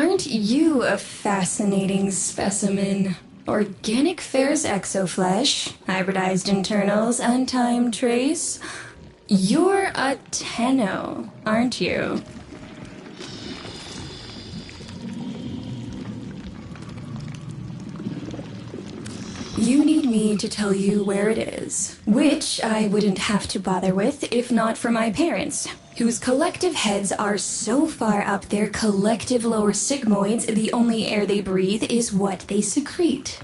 Aren't you a fascinating specimen? Organic ferrous exoflesh, hybridized internals, untime trace. You're a Tenno, aren't you? You need me to tell you where it is, which I wouldn't have to bother with if not for my parents, whose collective heads are so far up their collective lower sigmoids the only air they breathe is what they secrete.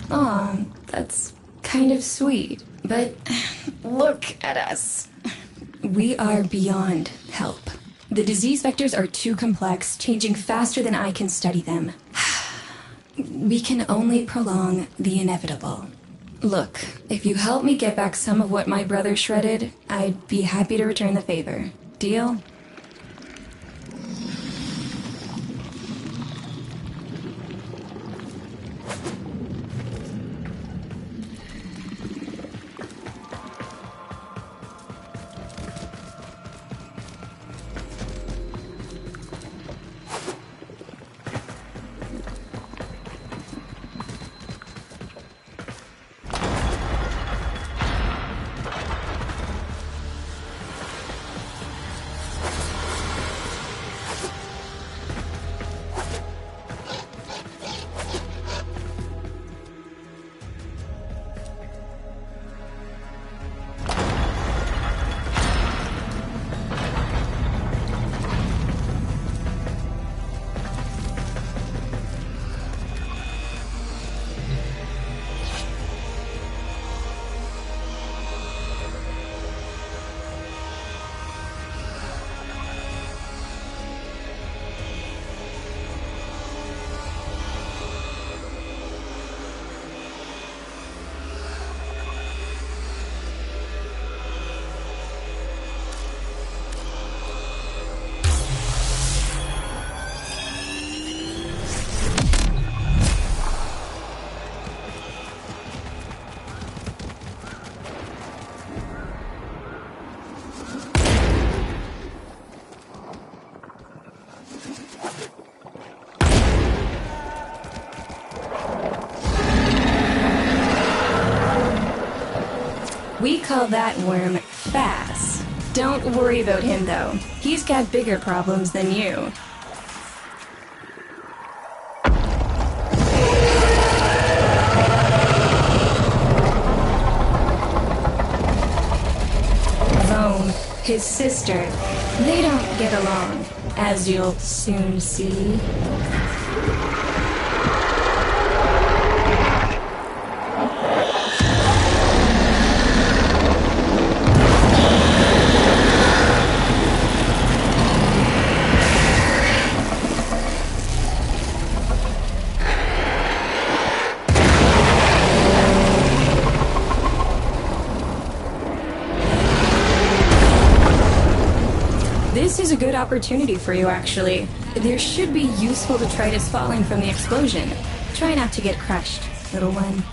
Aw, that's kind of sweet, but look at us. We are beyond help. The disease vectors are too complex, changing faster than I can study them. We can only prolong the inevitable. Look, if you help me get back some of what my brother shredded, I'd be happy to return the favor. Deal? We call that worm Fass. Don't worry about him, though. He's got bigger problems than you. Vone, his sister, they don't get along, as you'll soon see. This is a good opportunity for you, actually. There should be useful detritus falling from the explosion. Try not to get crushed, little one.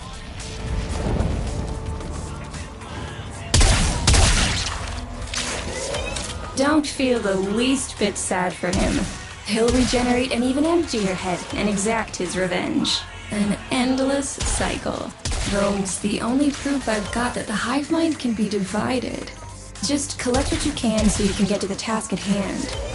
Don't feel the least bit sad for him. He'll regenerate an even emptier head and exact his revenge. An endless cycle. Rome's the only proof I've got that the hive mind can be divided. Just collect what you can so you can get to the task at hand.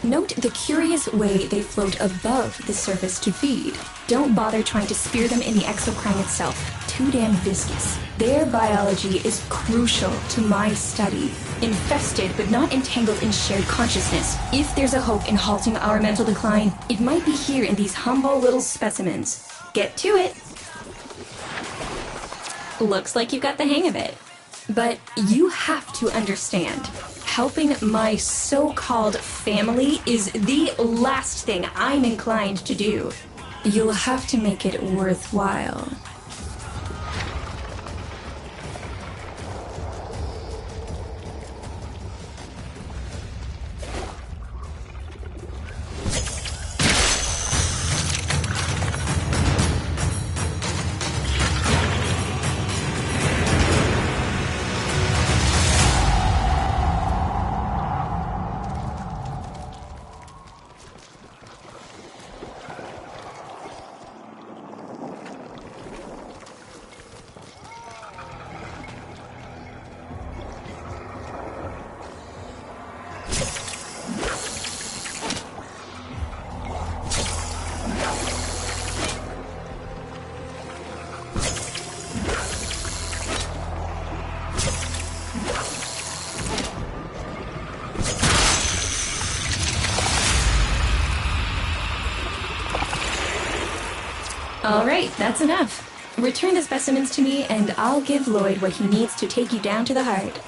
Note the curious way they float above the surface to feed. Don't bother trying to spear them in the exocrine itself. Too damn viscous. Their biology is crucial to my study. Infested but not entangled in shared consciousness. If there's a hope in halting our mental decline, it might be here in these humble little specimens. Get to it. Looks like you've got the hang of it. But you have to understand, helping my so-called family is the last thing I'm inclined to do. You'll have to make it worthwhile. All right, that's enough. Return the specimens to me, and I'll give Lloyd what he needs to take you down to the heart.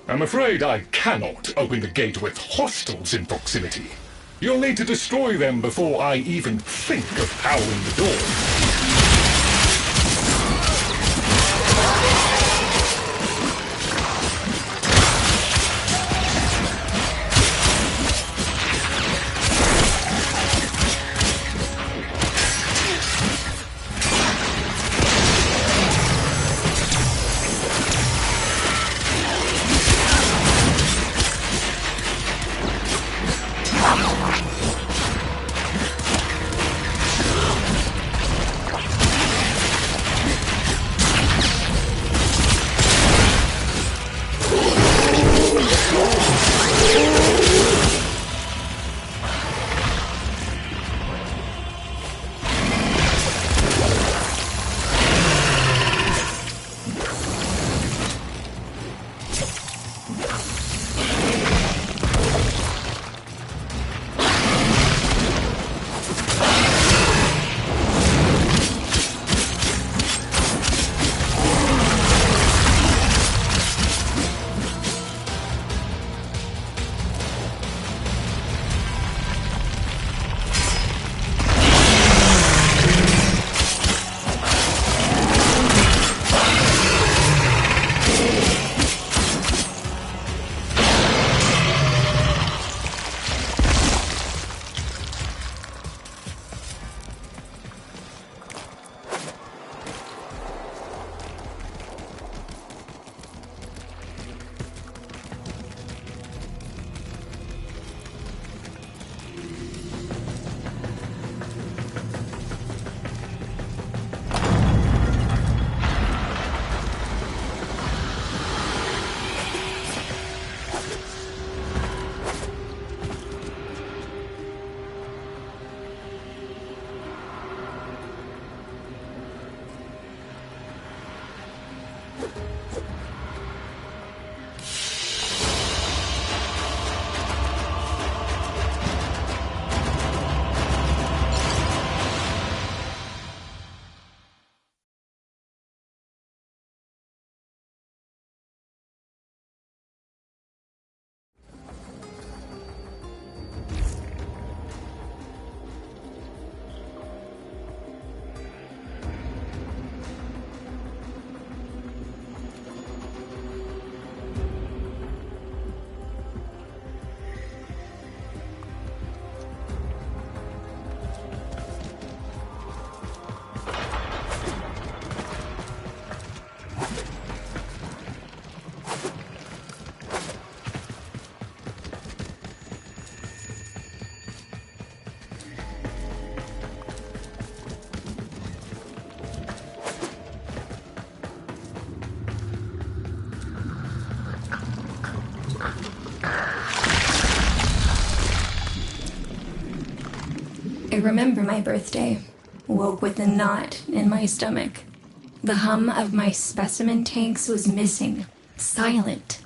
I'm afraid I cannot open the gate with hostiles in proximity. You'll need to destroy them before I even think of powering the door. I remember my birthday. Woke with a knot in my stomach. The hum of my specimen tanks was missing, silent.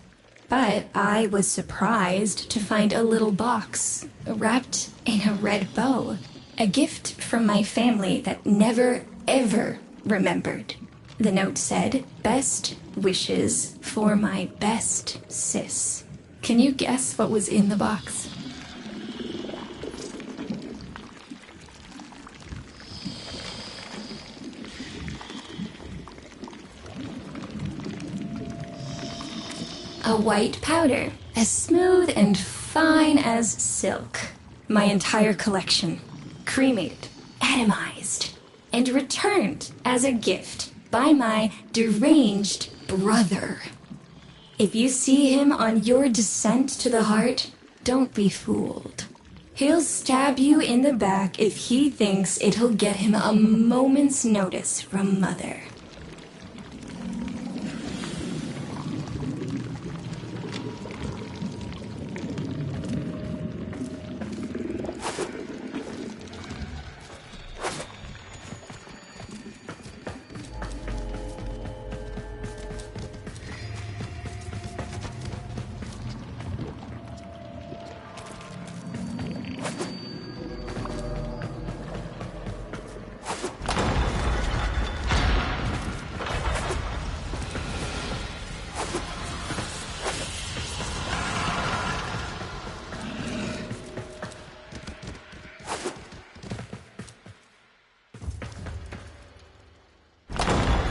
But I was surprised to find a little box wrapped in a red bow. A gift from my family that never, ever remembered. The note said, "Best wishes for my best sis." Can you guess what was in the box? A white powder, as smooth and fine as silk. My entire collection, cremated, atomized, and returned as a gift by my deranged brother. If you see him on your descent to the heart, don't be fooled. He'll stab you in the back if he thinks it'll get him a moment's notice from Mother.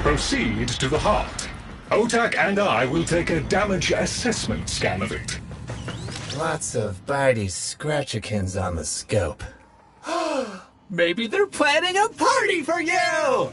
Proceed to the heart. Otak and I will take a damage assessment scan of it. Lots of bitey scratchikins on the scope. Maybe they're planning a party for you!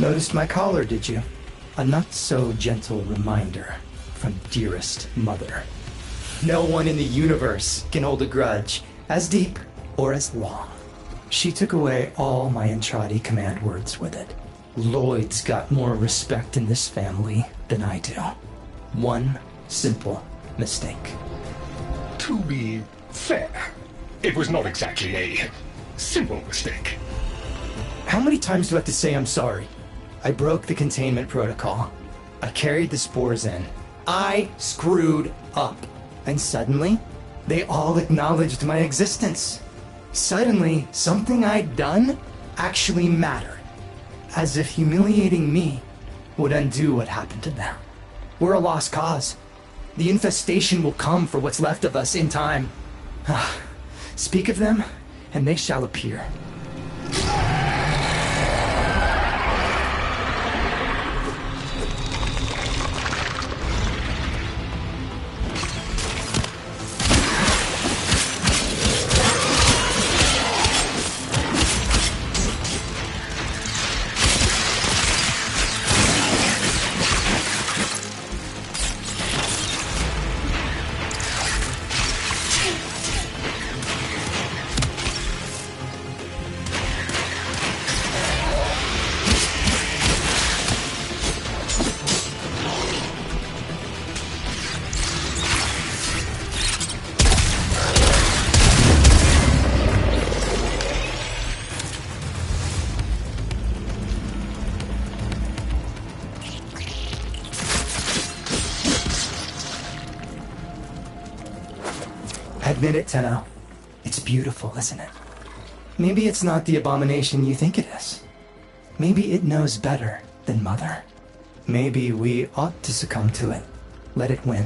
Noticed my collar, did you? A not-so-gentle reminder from dearest mother. No one in the universe can hold a grudge as deep or as long. She took away all my Entradi command words with it. Lloyd's got more respect in this family than I do. One simple mistake. To be fair, it was not exactly a simple mistake. How many times do I have to say I'm sorry? I broke the containment protocol. I carried the spores in. I screwed up. And suddenly, they all acknowledged my existence. Suddenly, something I'd done actually mattered. As if humiliating me would undo what happened to them. We're a lost cause. The infestation will come for what's left of us in time. Speak of them, and they shall appear. Admit it, Tenno. It's beautiful, isn't it? Maybe it's not the abomination you think it is. Maybe it knows better than Mother. Maybe we ought to succumb to it. Let it win.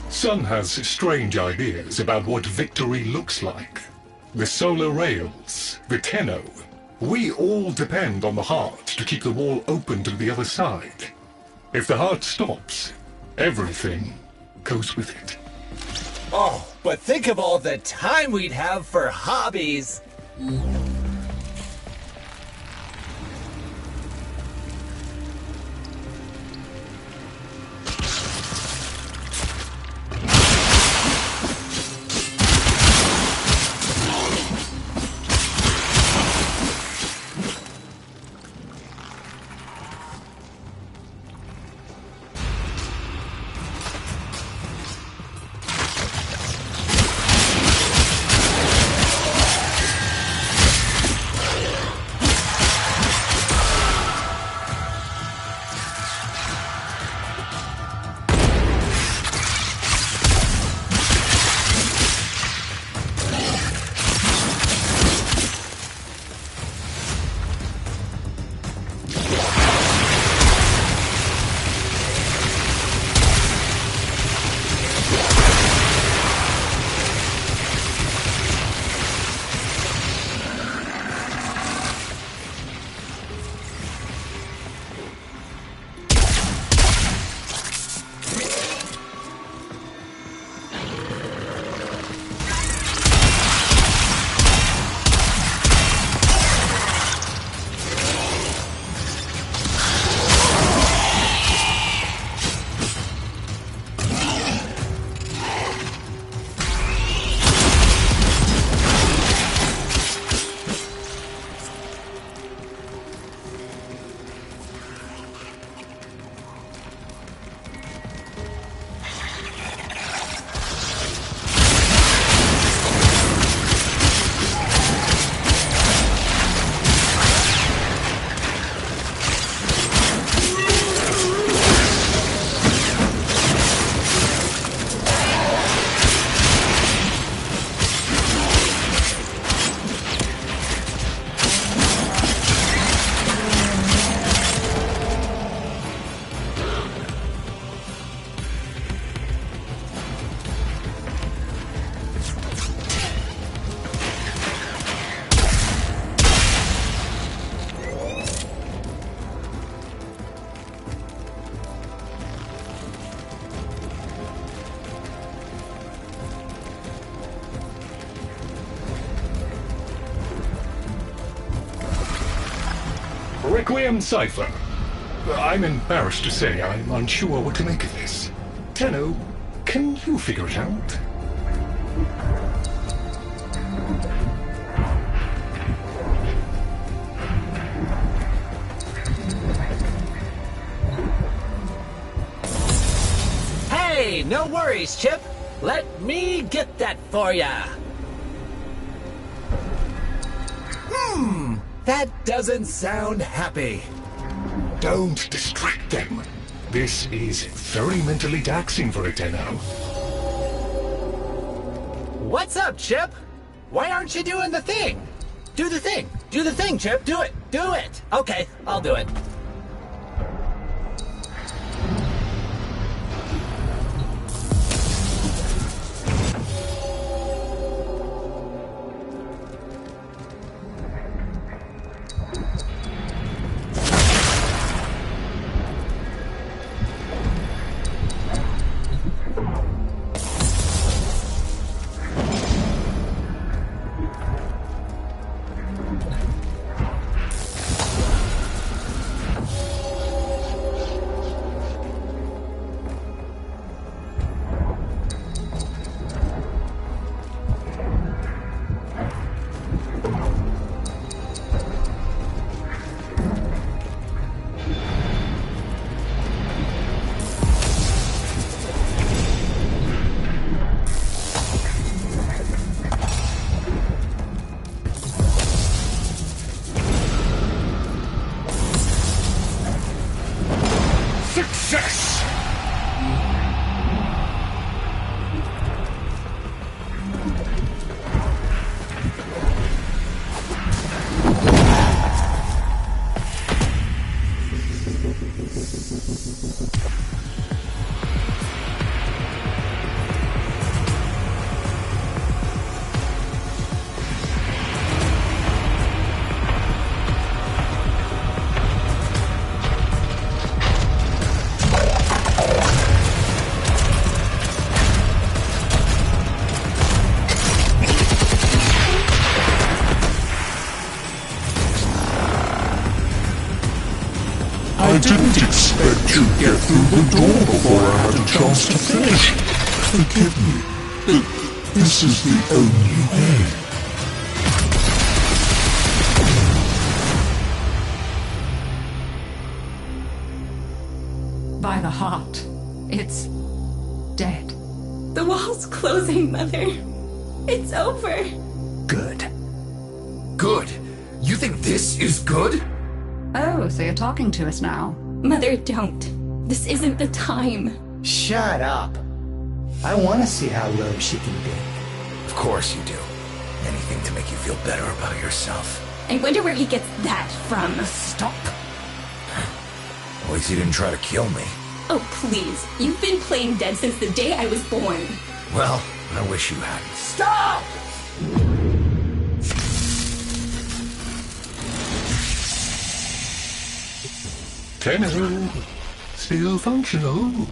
Sun has strange ideas about what victory looks like. The solar rails, the Tenno. We all depend on the heart to keep the wall open to the other side. If the heart stops, everything goes with it. Oh, but think of all the time we'd have for hobbies. Requiem Cipher. I'm embarrassed to say I'm unsure what to make of this. Tenno, can you figure it out? Hey, no worries, Chip. Let me get that for ya. That doesn't sound happy. Don't distract them. This is very mentally taxing for a Tenno. What's up, Chip? Why aren't you doing the thing? Do the thing. Do the thing, Chip. Do it. Do it. Okay, I'll do it. I didn't expect you'd get through the door before I had a chance to finish. Forgive me. This is the only way. By the heart. It's dead. The wall's closing, Mother. It's over. Good. Good? You think this is good? Oh, so you're talking to us now. Mother, don't. This isn't the time. Shut up. I want to see how low she can be. Of course you do. Anything to make you feel better about yourself. I wonder where he gets that from. Stop. At least you didn't try to kill me. Oh, please. You've been playing dead since the day I was born. Well, I wish you hadn't. Stop! Tenno, still functional.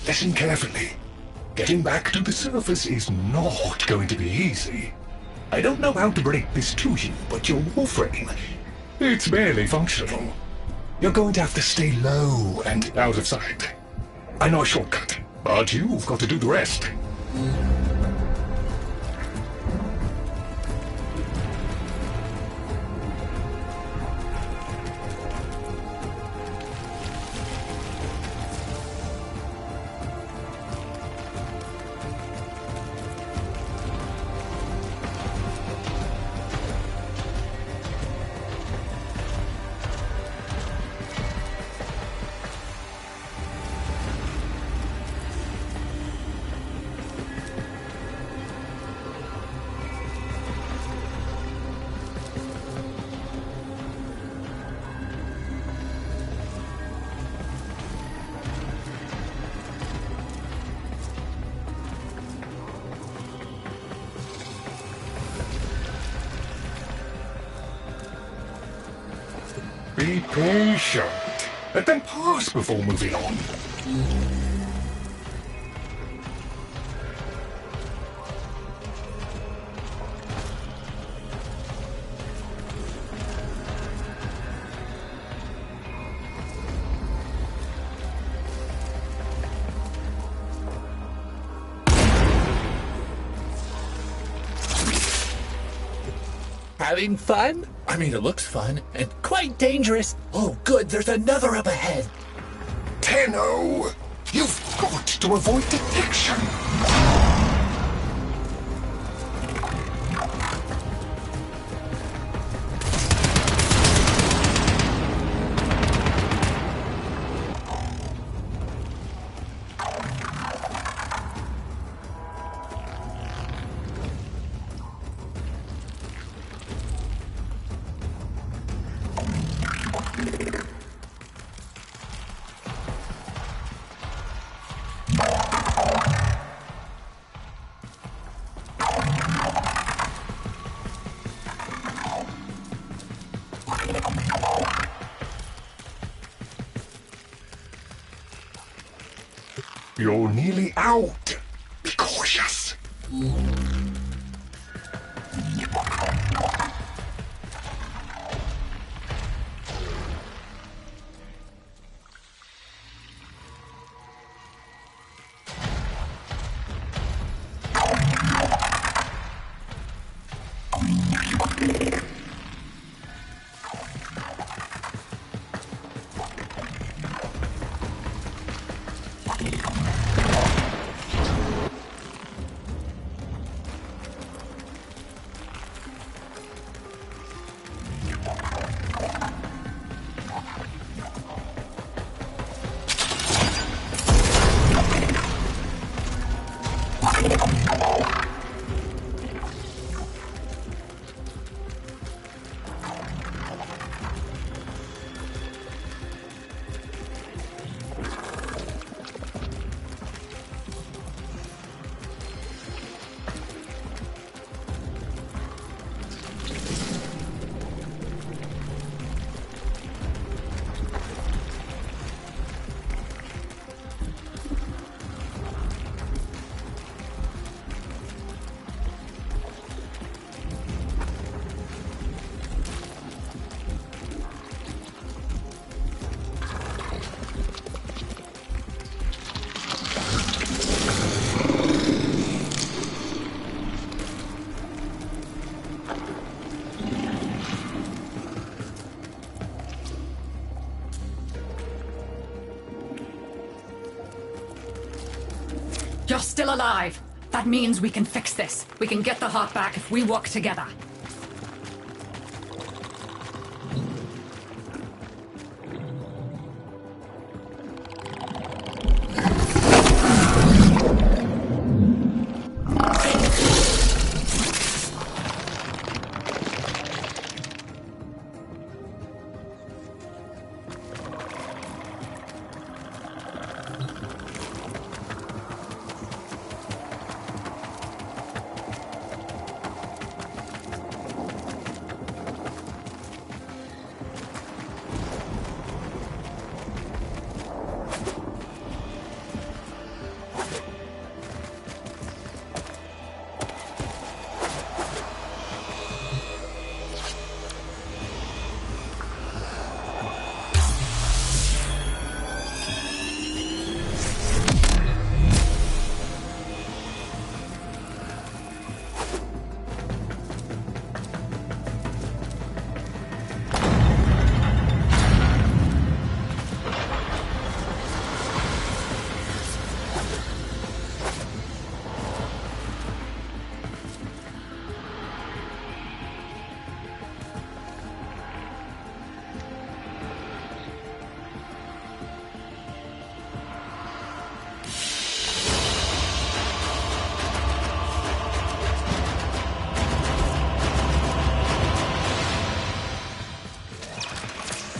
Listen carefully. Getting back to the surface is not going to be easy. I don't know how to break this to you, but your Warframe, it's barely functional. You're going to have to stay low and out of sight. I know a shortcut, but you've got to do the rest. Be patient. Let them pass before moving on. Having fun? I mean, it looks fun and quite dangerous. Oh, good, there's another up ahead. Tenno, you've got to avoid detection. You're nearly out. Be cautious. You're still alive. That means we can fix this. We can get the heart back if we work together.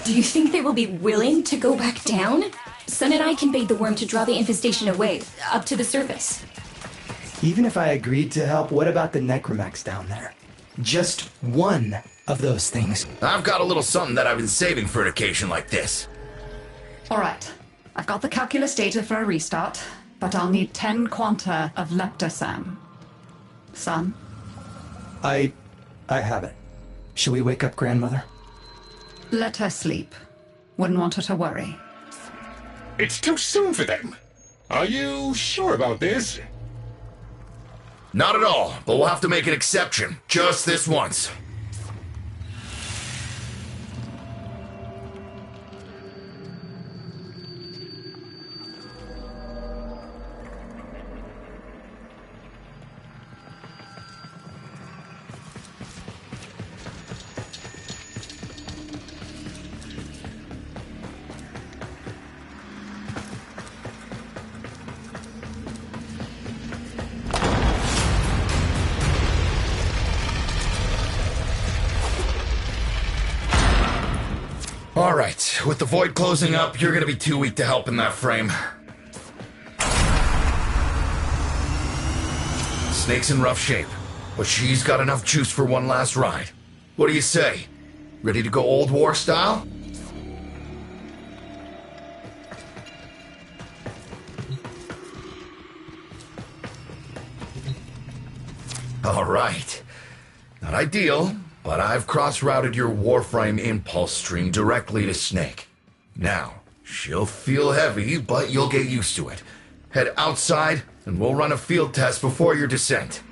Do you think they will be willing to go back down? Sun and I can bait the worm to draw the infestation away, up to the surface. Even if I agreed to help, what about the necromechs down there? Just one of those things. I've got a little something that I've been saving for an occasion like this. Alright. I've got the calculus data for a restart, but I'll need 10 quanta of leptosam. Son? I have it. Shall we wake up grandmother? Let her sleep. Wouldn't want her to worry. It's too soon for them. Are you sure about this? Not at all, but we'll have to make an exception. Just this once. Alright, with the void closing up, you're gonna be too weak to help in that frame. Snake's in rough shape, but she's got enough juice for one last ride. What do you say? Ready to go old war style? Alright. Not ideal, but I've cross-routed your Warframe impulse stream directly to Snake. Now, she'll feel heavy, but you'll get used to it. Head outside, and we'll run a field test before your descent.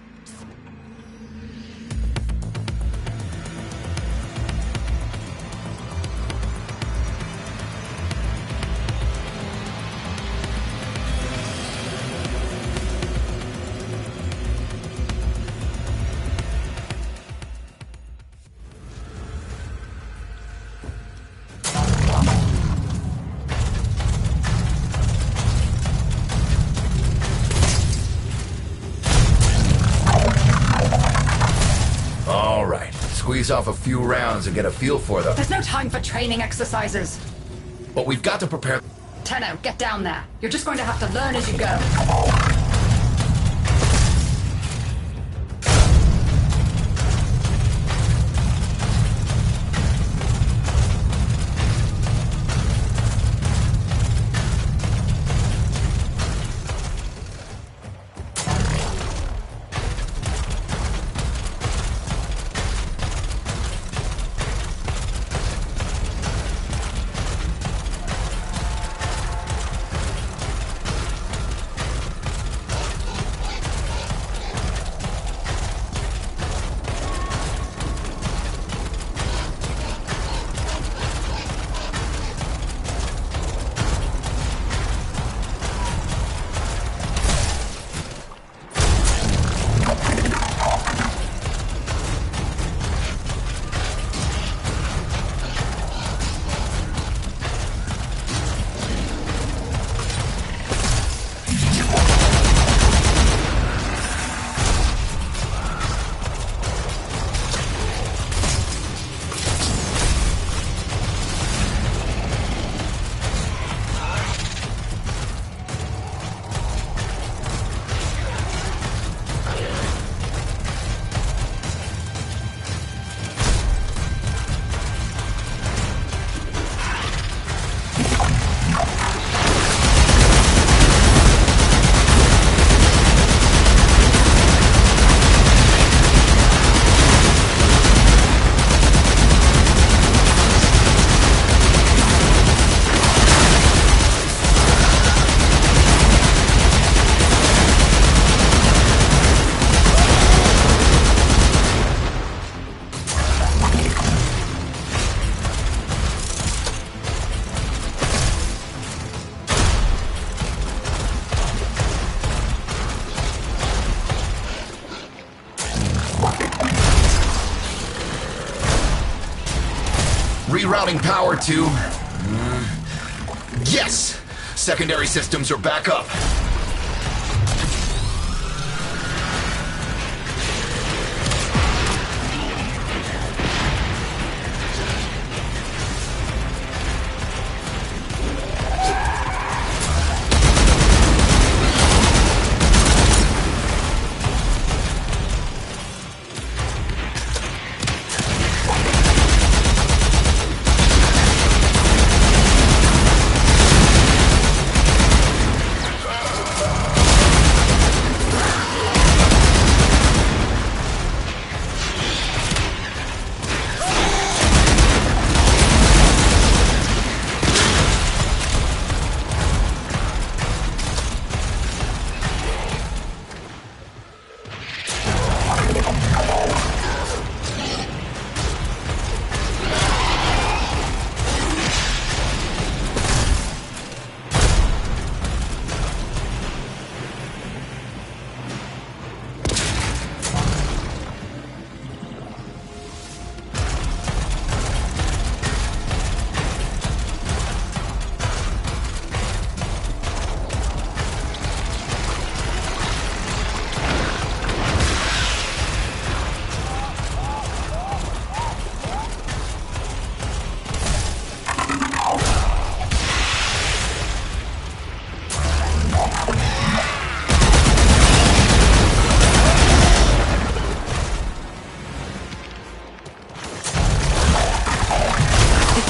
Squeeze off a few rounds and get a feel for them. There's no time for training exercises. But we've got to prepare... Tenno, get down there. You're just going to have to learn as you go. routing power to... Yes! Secondary systems are back up.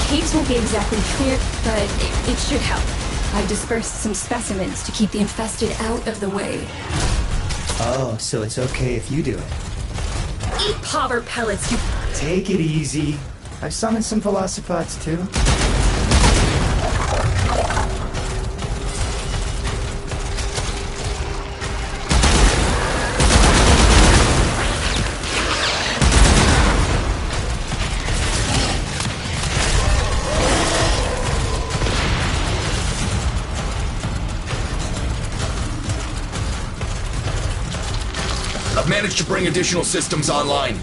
Caves won't be exactly clear, but it should help. I've dispersed some specimens to keep the infested out of the way. Oh, so it's okay if you do it. Eat Pauper pellets, you... Take it easy. I've summoned some velocipods too. I've managed to bring additional systems online.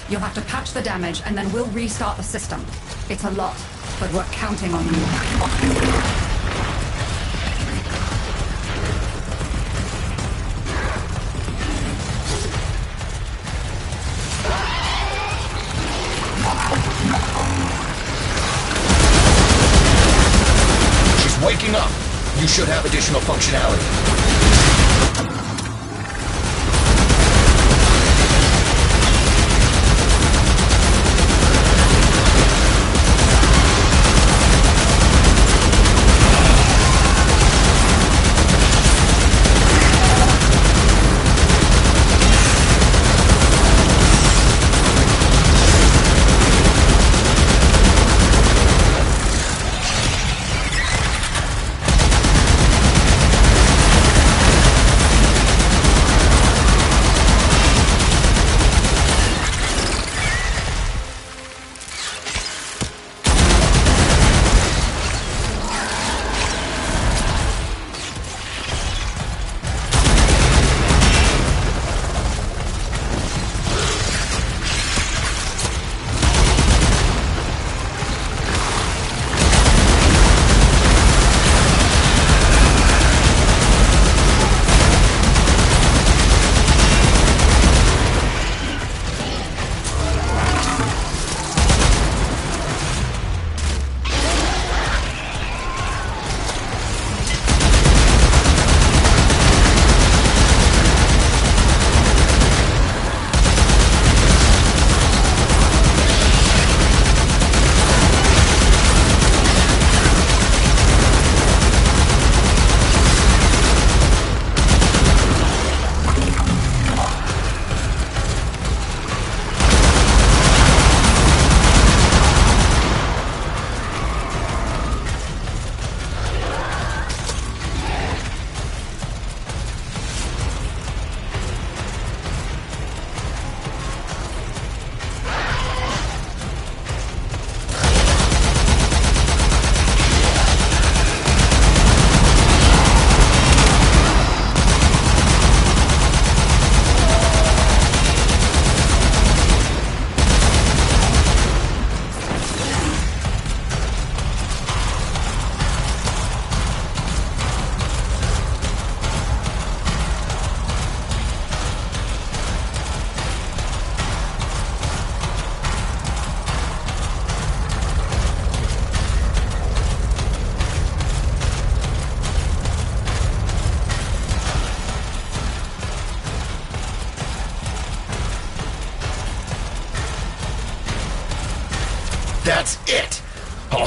You'll have to patch the damage, and then we'll restart the system. It's a lot, but we're counting on you. Waking up. You should have additional functionality.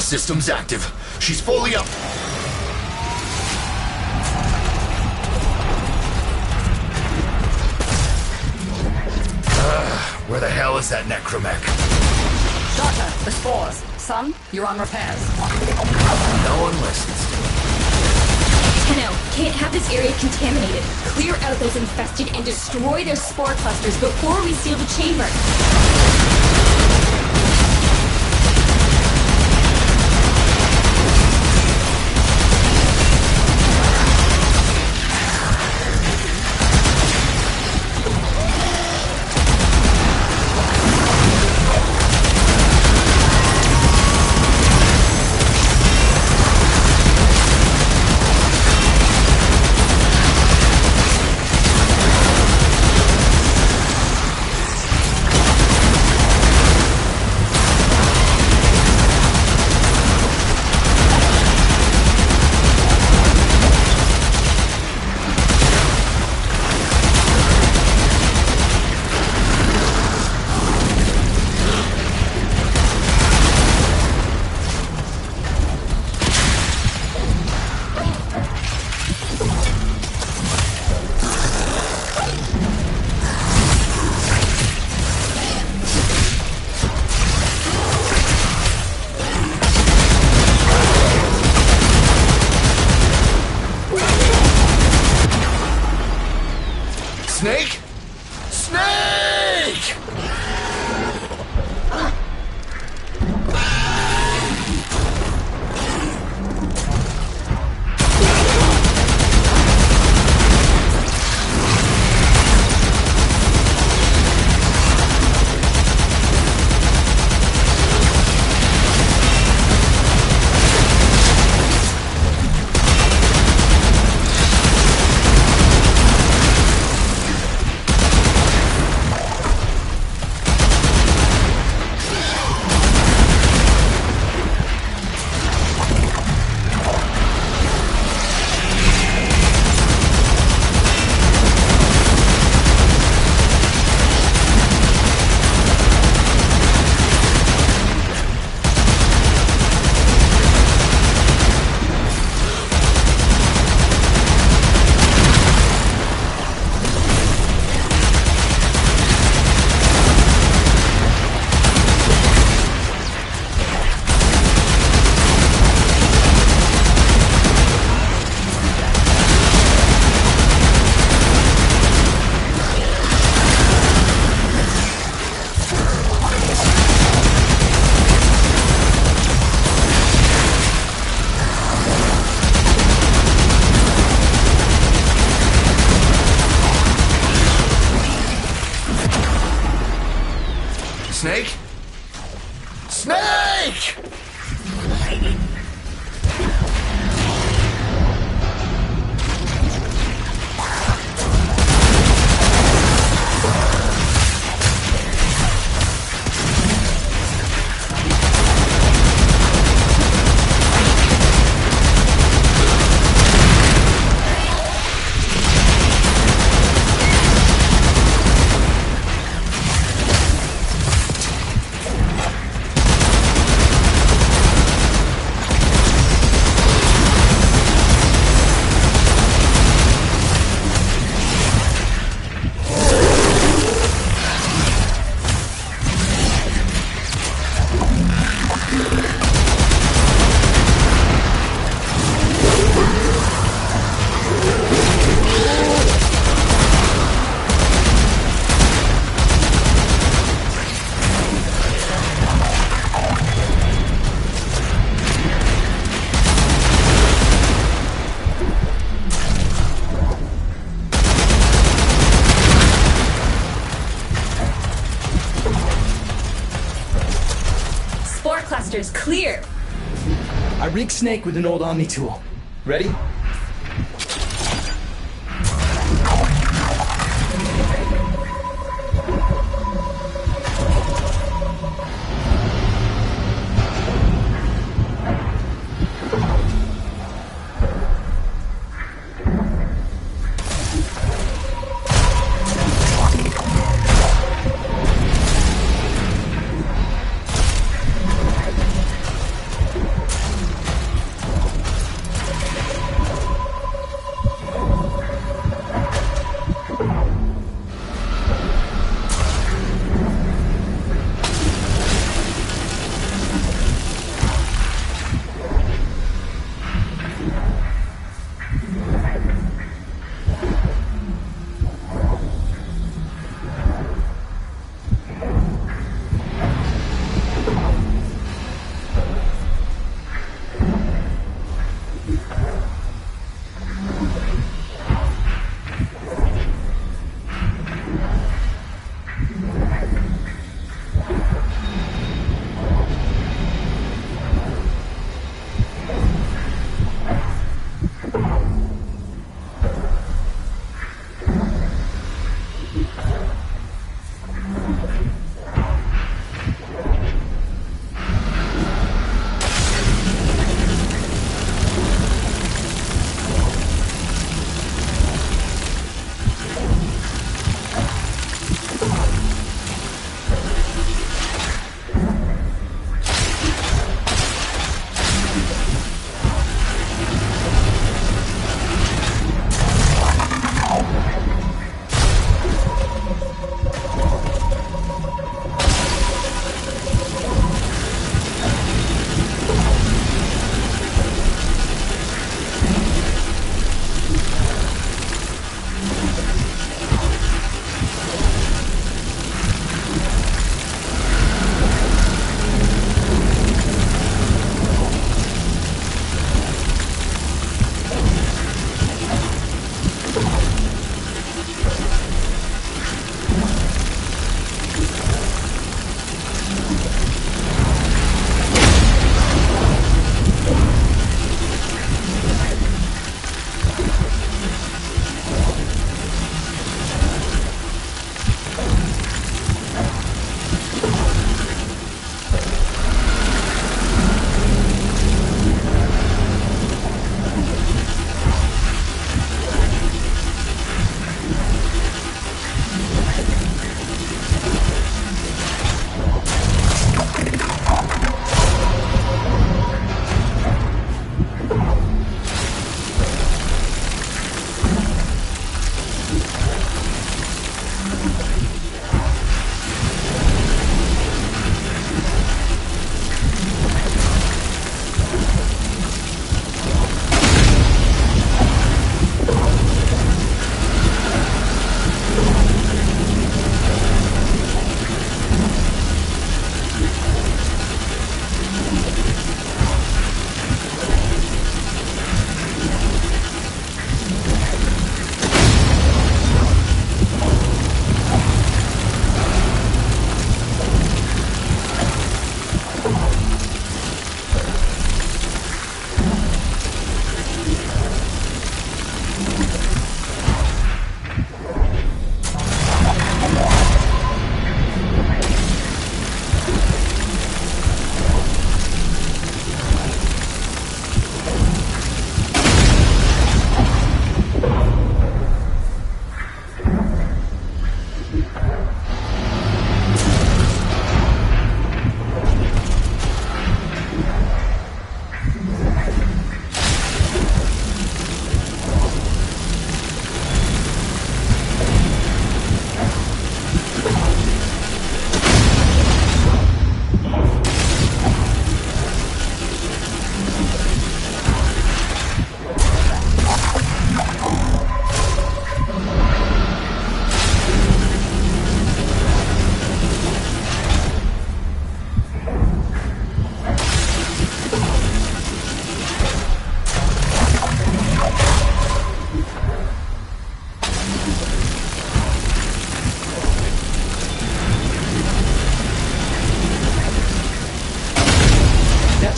Systems active. She's fully up. Where the hell is that necromech? Doctor, the spores. Son, you're on repairs. No one listens. Tenno, can't have this area contaminated. Clear out those infested and destroy their spore clusters before we seal the chamber. Snake? Snake! Snake? Snake! Spore clusters clear. I rigged Snake with an old Omni tool. Ready?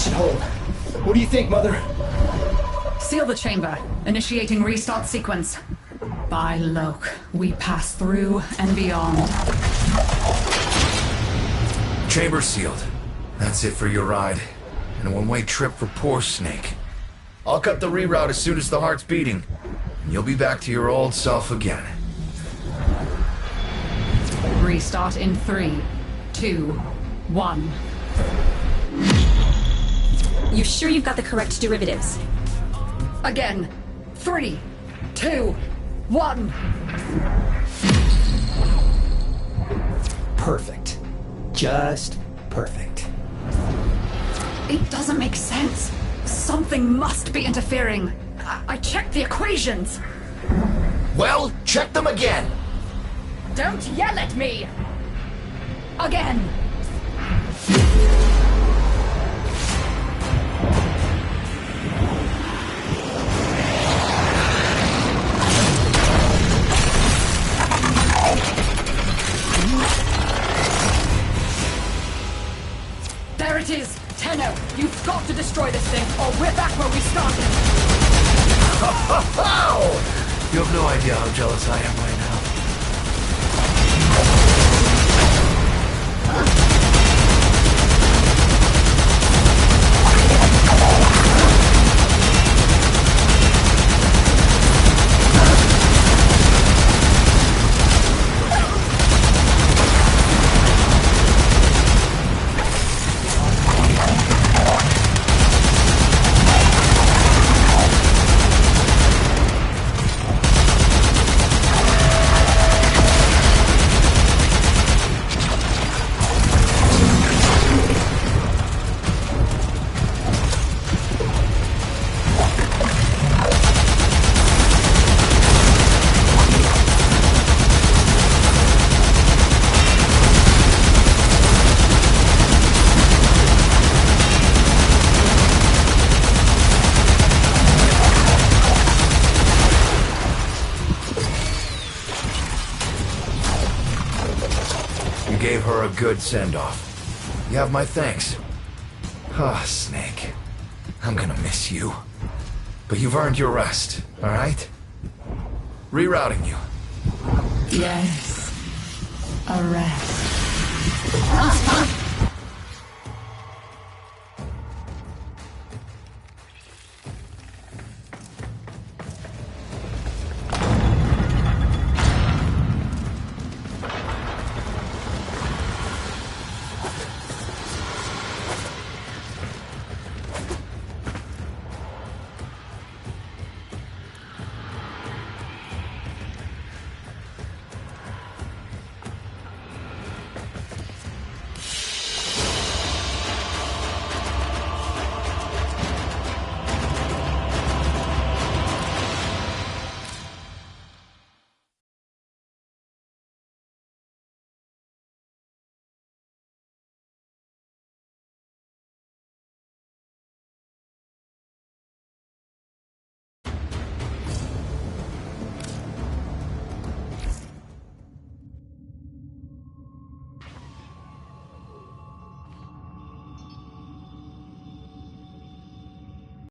should hold. What do you think, Mother? Seal the chamber. Initiating restart sequence. By Loke, we pass through and beyond. Chamber sealed. That's it for your ride. And a one-way trip for poor Snake. I'll cut the reroute as soon as the heart's beating. And you'll be back to your old self again. Restart in 3, 2, 1. You sure you've got the correct derivatives? Again. 3, 2, 1. Perfect. Just perfect. It doesn't make sense. Something must be interfering. I checked the equations. Well, check them again! Don't yell at me! Again! There it is! Tenno, you've got to destroy this thing, or we're back where we started! You have no idea how jealous I am right now. Gave her a good send-off. You have my thanks. Ah, Snake. I'm gonna miss you. But you've earned your rest, alright? Rerouting you. Yes. A rest.